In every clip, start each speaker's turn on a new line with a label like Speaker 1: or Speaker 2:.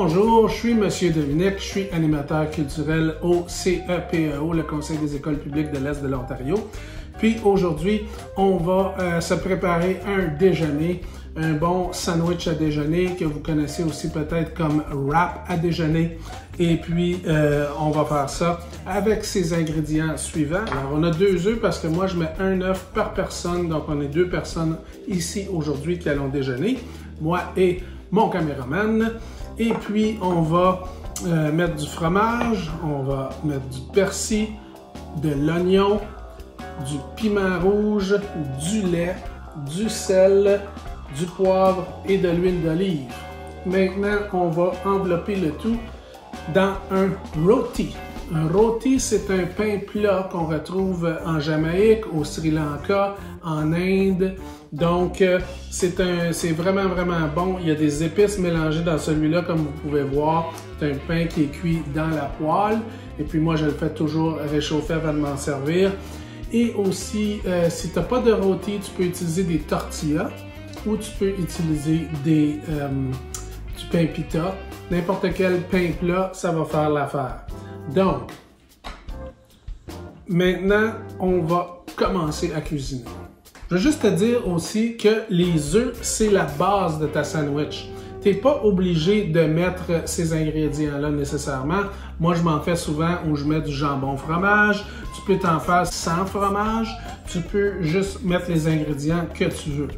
Speaker 1: bonjour, je suis Monsieur Dominique, je suis animateur culturel au CEPEO, le Conseil des écoles publiques de l'Est de l'Ontario. Puis aujourd'hui, on va se préparer un déjeuner, un bon sandwich à déjeuner que vous connaissez aussi peut-être comme wrap à déjeuner. Et puis, on va faire ça avec ces ingrédients suivants. Alors, on a 2 œufs parce que moi, je mets un œuf par personne. Donc, on est 2 personnes ici aujourd'hui qui allons déjeuner. Moi et mon caméraman. Et puis, on va mettre du fromage, on va mettre du persil, de l'oignon, du piment rouge, du lait, du sel, du poivre et de l'huile d'olive. Maintenant, on va envelopper le tout dans un roti. Un roti, c'est un pain plat qu'on retrouve en Jamaïque, au Sri Lanka, en Inde. Donc, c'est vraiment bon. Il y a des épices mélangées dans celui-là, comme vous pouvez voir. C'est un pain qui est cuit dans la poêle. Et puis moi, je le fais toujours réchauffer avant de m'en servir. Et aussi, si tu n'as pas de roti, tu peux utiliser des tortillas ou tu peux utiliser du pain pita. N'importe quel pain plat, ça va faire l'affaire. Donc, maintenant, on va commencer à cuisiner. Je veux juste te dire aussi que les œufs, c'est la base de ta sandwich. Tu n'es pas obligé de mettre ces ingrédients-là nécessairement. Moi, je m'en fais souvent où je mets du jambon fromage. Tu peux t'en faire sans fromage. Tu peux juste mettre les ingrédients que tu veux.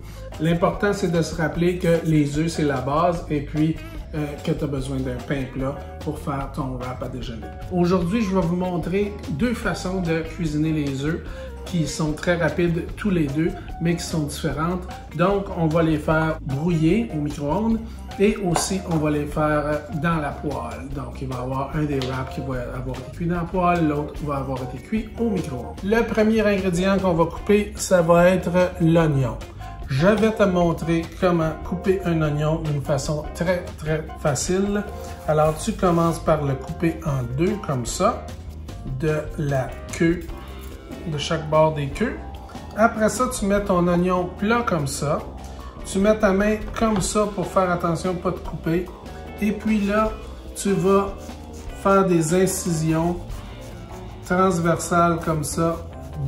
Speaker 1: L'important, c'est de se rappeler que les œufs, c'est la base et puis que tu as besoin d'un pain plat pour faire ton wrap à déjeuner. Aujourd'hui, je vais vous montrer 2 façons de cuisiner les œufs qui sont très rapides tous les 2, mais qui sont différentes. Donc, on va les faire brouiller au micro-ondes et aussi, on va les faire dans la poêle. Donc, il va y avoir un des wraps qui va avoir été cuit dans la poêle, l'autre va avoir été cuit au micro-ondes. Le premier ingrédient qu'on va couper, ça va être l'oignon. Je vais te montrer comment couper un oignon d'une façon très facile. Alors, tu commences par le couper en 2 comme ça, de la queue, de chaque bord des queues. Après ça, tu mets ton oignon plat comme ça. Tu mets ta main comme ça pour faire attention de ne pas te couper. Et puis là, tu vas faire des incisions transversales comme ça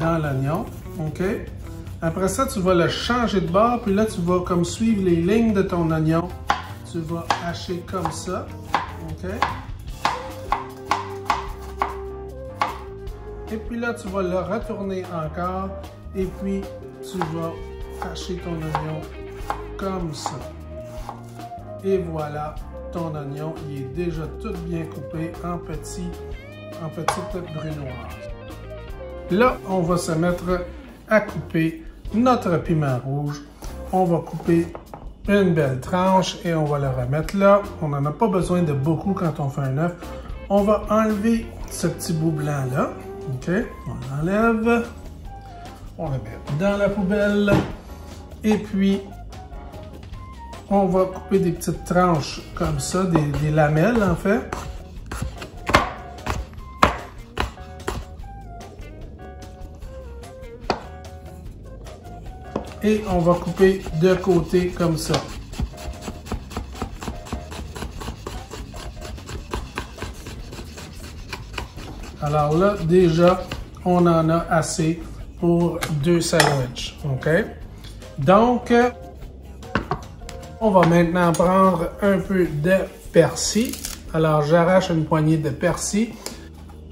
Speaker 1: dans l'oignon. OK? Après ça, tu vas le changer de bord, puis là, tu vas comme suivre les lignes de ton oignon. Tu vas hacher comme ça. OK? Et puis là, tu vas le retourner encore. Et puis, tu vas hacher ton oignon comme ça. Et voilà, ton oignon, il est déjà tout bien coupé en petites brunoises. Là, on va se mettre à couper notre piment rouge. On va couper une belle tranche et on va le remettre là. On n'en a pas besoin de beaucoup quand on fait un œuf. On va enlever ce petit bout blanc là. OK? On l'enlève. On le met dans la poubelle. Et puis, on va couper des petites tranches comme ça, des lamelles en fait. Et on va couper de côté comme ça. Alors là, déjà, on en a assez pour 2 sandwichs. OK? Donc, on va maintenant prendre un peu de persil. Alors, j'arrache une poignée de persil.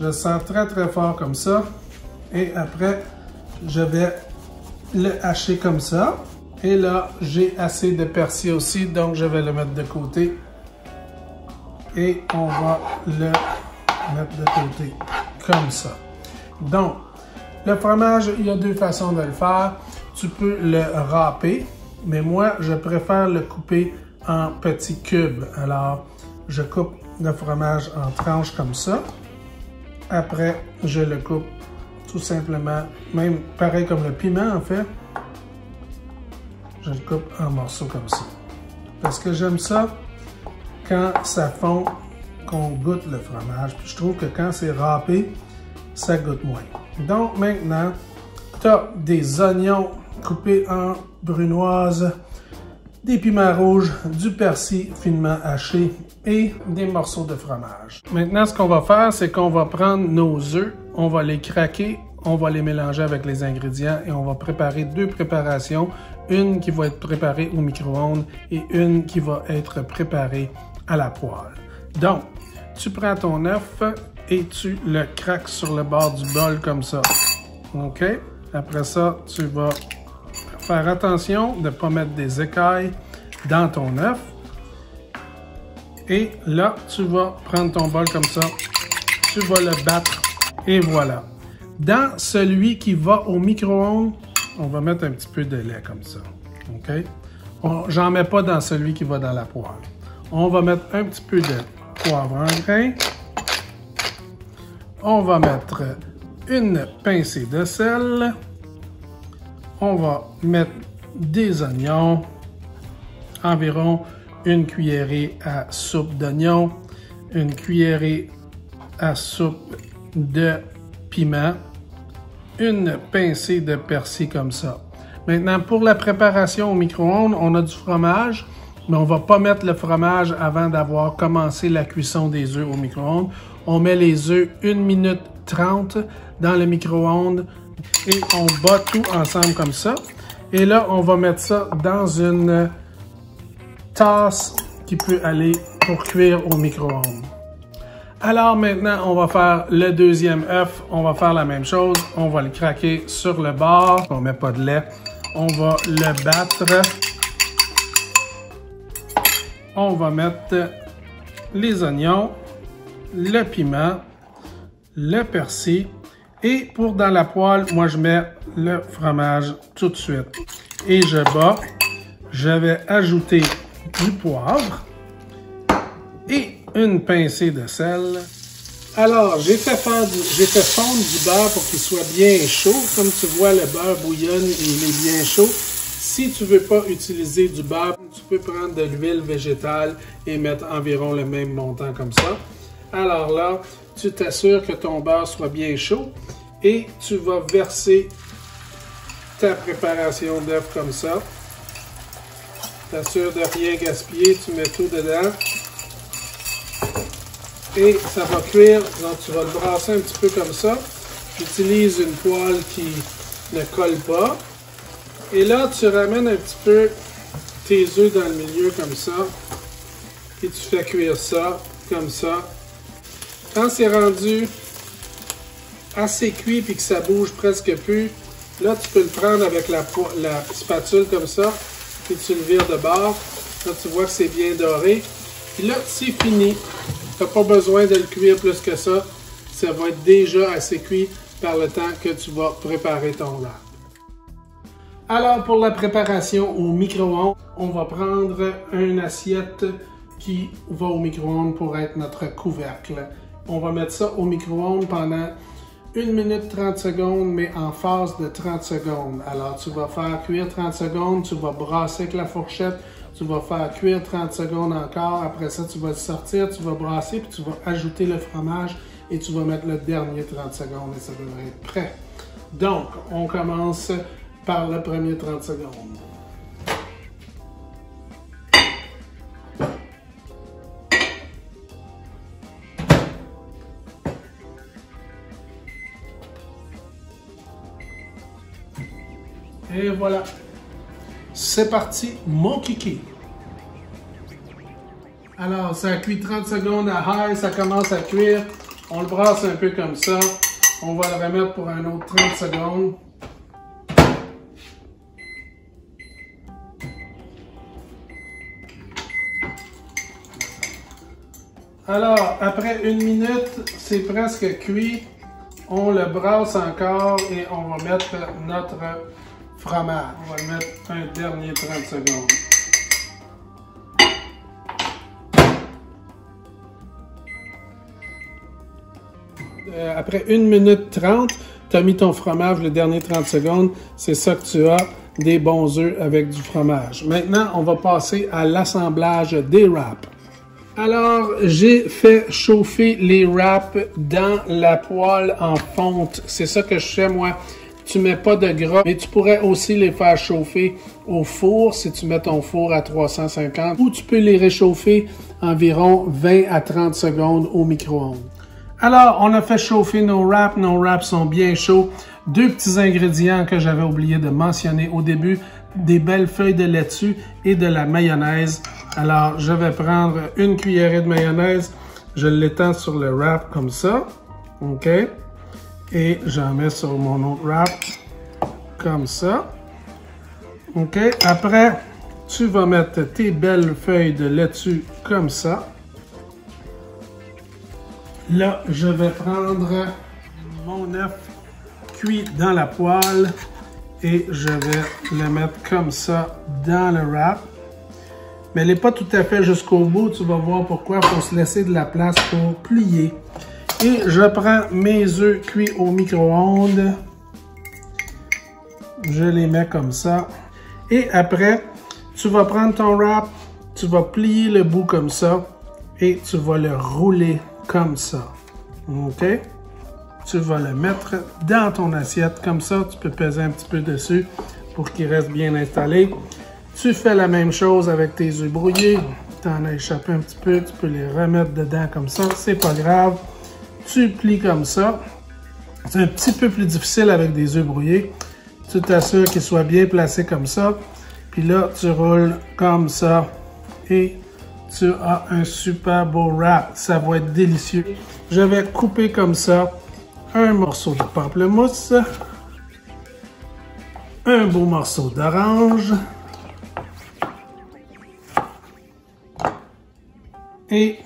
Speaker 1: Je sens très fort comme ça. Et après, je vais le hacher comme ça. Et là, j'ai assez de persil aussi, donc je vais le mettre de côté. Et on va le mettre de côté comme ça. Donc, le fromage, il y a 2 façons de le faire. Tu peux le râper, mais moi, je préfère le couper en petits cubes. Alors, je coupe le fromage en tranches comme ça. Après, je le coupe tout simplement, même pareil comme le piment en fait, je le coupe en morceaux comme ça. Parce que j'aime ça quand ça fond, qu'on goûte le fromage. Puis je trouve que quand c'est râpé, ça goûte moins. Donc maintenant, tu as des oignons coupés en brunoises, des piments rouges, du persil finement haché et des morceaux de fromage. Maintenant, ce qu'on va faire, c'est qu'on va prendre nos œufs, on va les craquer, on va les mélanger avec les ingrédients et on va préparer deux préparations. Une qui va être préparée au micro-ondes et une qui va être préparée à la poêle. Donc, tu prends ton œuf et tu le craques sur le bord du bol comme ça. OK? Après ça, tu vas faire attention de ne pas mettre des écailles dans ton œuf. Et là, tu vas prendre ton bol comme ça. Tu vas le battre et voilà. Dans celui qui va au micro-ondes, on va mettre un petit peu de lait comme ça. OK? J'en mets pas dans celui qui va dans la poêle. On va mettre un petit peu de poivre en grain. On va mettre une pincée de sel. On va mettre des oignons, environ une cuillerée à soupe d'oignon, une cuillerée à soupe de piment, une pincée de persil comme ça. Maintenant, pour la préparation au micro-ondes, on a du fromage, mais on ne va pas mettre le fromage avant d'avoir commencé la cuisson des œufs au micro-ondes. On met les œufs 1 minute 30 dans le micro-ondes et on bat tout ensemble comme ça. Et là, on va mettre ça dans une tasse qui peut aller pour cuire au micro-ondes. Alors maintenant, on va faire le deuxième œuf. On va faire la même chose. On va le craquer sur le bord. On ne met pas de lait. On va le battre. On va mettre les oignons, le piment, le persil. Et pour dans la poêle, moi je mets le fromage tout de suite. Et je bats. Je vais ajouter du poivre et une pincée de sel. Alors, j'ai fait fondre du beurre pour qu'il soit bien chaud. Comme tu vois, le beurre bouillonne et il est bien chaud. Si tu ne veux pas utiliser du beurre, tu peux prendre de l'huile végétale et mettre environ le même montant comme ça. Alors là, tu t'assures que ton beurre soit bien chaud et tu vas verser ta préparation d'œuf comme ça. T'assures de rien gaspiller, tu mets tout dedans. Et ça va cuire, donc tu vas le brasser un petit peu comme ça. J'utilise une poêle qui ne colle pas. Et là, tu ramènes un petit peu tes œufs dans le milieu comme ça. Et tu fais cuire ça, comme ça. Quand c'est rendu assez cuit et que ça bouge presque plus, là, tu peux le prendre avec la spatule comme ça. Puis tu le vires de bord. Là, tu vois que c'est bien doré. Puis là, c'est fini. Tu n'as pas besoin de le cuire plus que ça. Ça va être déjà assez cuit par le temps que tu vas préparer ton lard. Alors, pour la préparation au micro-ondes, on va prendre une assiette qui va au micro-ondes pour être notre couvercle. On va mettre ça au micro-ondes pendant 1 minute 30 secondes, mais en phase de 30 secondes. Alors, tu vas faire cuire 30 secondes, tu vas brasser avec la fourchette, tu vas faire cuire 30 secondes encore. Après ça, tu vas le sortir, tu vas brasser, puis tu vas ajouter le fromage et tu vas mettre le dernier 30 secondes et ça devrait être prêt. Donc, on commence par le premier 30 secondes. Et voilà. C'est parti, mon kiki. Alors, ça cuit 30 secondes à high, ça commence à cuire. On le brasse un peu comme ça. On va le remettre pour un autre 30 secondes. Alors, après 1 minute, c'est presque cuit. On le brasse encore et on va mettre notre fromage. On va le mettre un dernier 30 secondes. Après 1 minute 30, tu as mis ton fromage le dernier 30 secondes. C'est ça que tu as, des bons œufs avec du fromage. Maintenant, on va passer à l'assemblage des wraps. Alors, j'ai fait chauffer les wraps dans la poêle en fonte. C'est ça que je fais, moi. tu mets pas de gras, mais tu pourrais aussi les faire chauffer au four si tu mets ton four à 350 ou tu peux les réchauffer environ 20 à 30 secondes au micro-ondes. Alors, on a fait chauffer nos wraps. Nos wraps sont bien chauds. 2 petits ingrédients que j'avais oublié de mentionner au début, des belles feuilles de laitue et de la mayonnaise. Alors, je vais prendre une cuillerée de mayonnaise, je l'étends sur le wrap comme ça, OK? Et j'en mets sur mon autre wrap, comme ça, OK? Après, tu vas mettre tes belles feuilles de laitue comme ça. Là, je vais prendre mon œuf cuit dans la poêle et je vais le mettre comme ça dans le wrap. Mais elle n'est pas tout à fait jusqu'au bout. Tu vas voir pourquoi. Il faut se laisser de la place pour plier. Et je prends mes œufs cuits au micro-ondes. Je les mets comme ça. Et après, tu vas prendre ton wrap, tu vas plier le bout comme ça et tu vas le rouler comme ça. OK? Tu vas le mettre dans ton assiette comme ça. Tu peux peser un petit peu dessus pour qu'il reste bien installé. Tu fais la même chose avec tes œufs brouillés. Tu en as échappé un petit peu. Tu peux les remettre dedans comme ça. C'est pas grave. Tu plies comme ça. C'est un petit peu plus difficile avec des œufs brouillés. Tu t'assures qu'ils soient bien placés comme ça. Puis là, tu roules comme ça. Et tu as un super beau wrap. Ça va être délicieux. Je vais couper comme ça un morceau de pamplemousse, un beau morceau d'orange et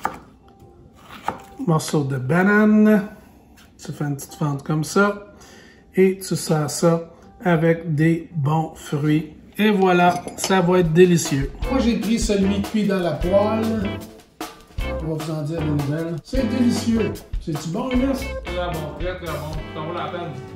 Speaker 1: un morceau de banane. Tu fais une petite fente comme ça et tu sers ça avec des bons fruits. Et voilà, ça va être délicieux. Moi, j'ai pris celui cuit dans la poêle. On va vous en dire des nouvelles. C'est délicieux. C'est-tu bon, Ernest?
Speaker 2: Très bon, très bon. Ça vaut la peine.